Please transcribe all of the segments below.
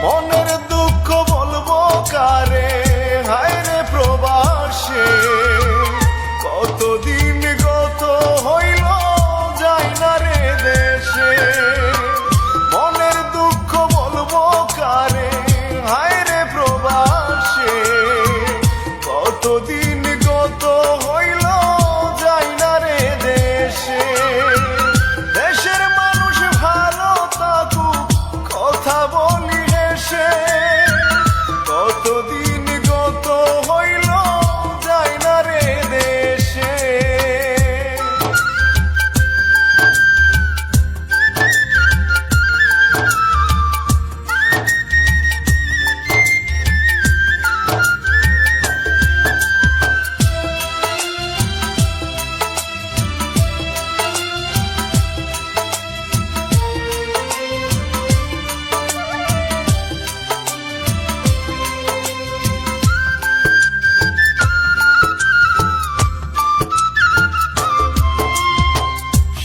মনের দুঃখ বলবো কারে, হায় রে প্রবাসে কতদিন গত হইল যাই না রে দেশে। মনের দুঃখ বলবো কারে, হায় রে প্রবাসে কতদিন গত হইল যাই না রে দেশে। দেশের মানুষ ভালো থাকুক কথা বলি হেসে, কতদিন গত হইল যাই না রে দেশে।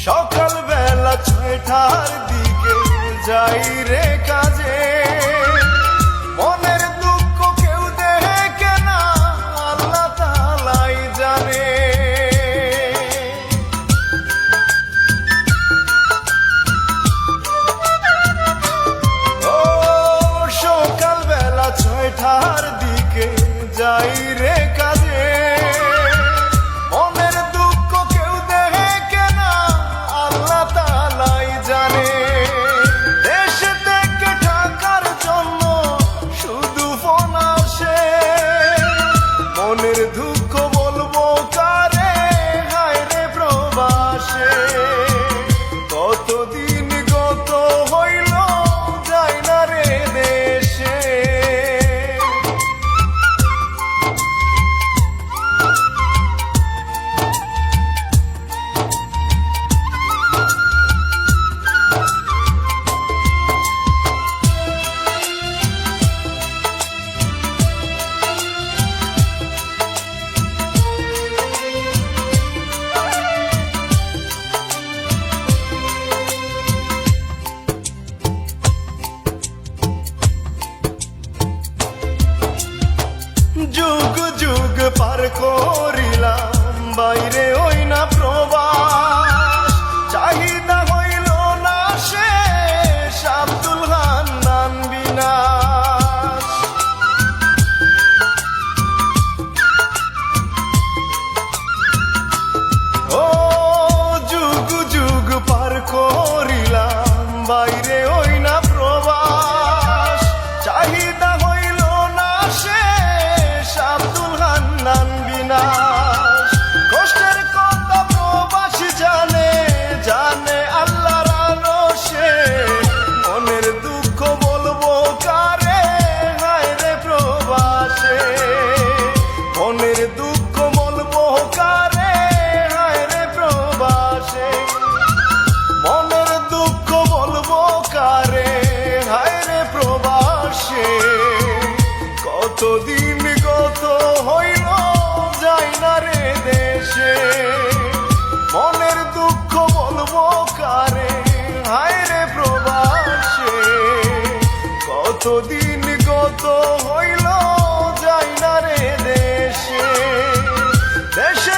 সকালবেলা 6টার দিকে যাই রে কাজে, মনের দুঃখ কেউ দেখে না আল্লাহ তাআলাই জানে। ও সকালবেলা 6টার দিকে যাই রে কাজে, মনের দুঃখ কেউ দেখে না আল্লাহ তাআলাই জানে। দেশ থেকে ঢাকার জন্য শুধু ফোন আসে, মনের দুঃখ বলবো কারে, হায় রে প্রবাসে কতদিন গত হইল যাই না রে দেশে। যুগ যুগ পার করিলাম বাইরে ওই না প্রবাস, চাহিদা হইল না শেষ আব্দুল হান্নান বিনাশ। ও যুগ যুগ পার করিলাম বাইরে ওই না প্রবাস, চাহিদা হইল না শেষ আব্দুল হান্নান বিনাশ। কষ্টের কথা প্রবাসী জানে, জানে আল্লাহর আরশে, মনের দুঃখ বলবো কারে, হায় রে প্রবাসে মনের দুঃখ বলবো কারে, হায় রে প্রবাসে মনের দুঃখ বলবো কারে, হায় রে প্রবাসে কতদিন গত হইল যাই না রে দেশে। মনের দুঃখ বলবো কারে, হায় রে প্রবাসে কতদিন গত হইল যাই না রে দেশে। দেশে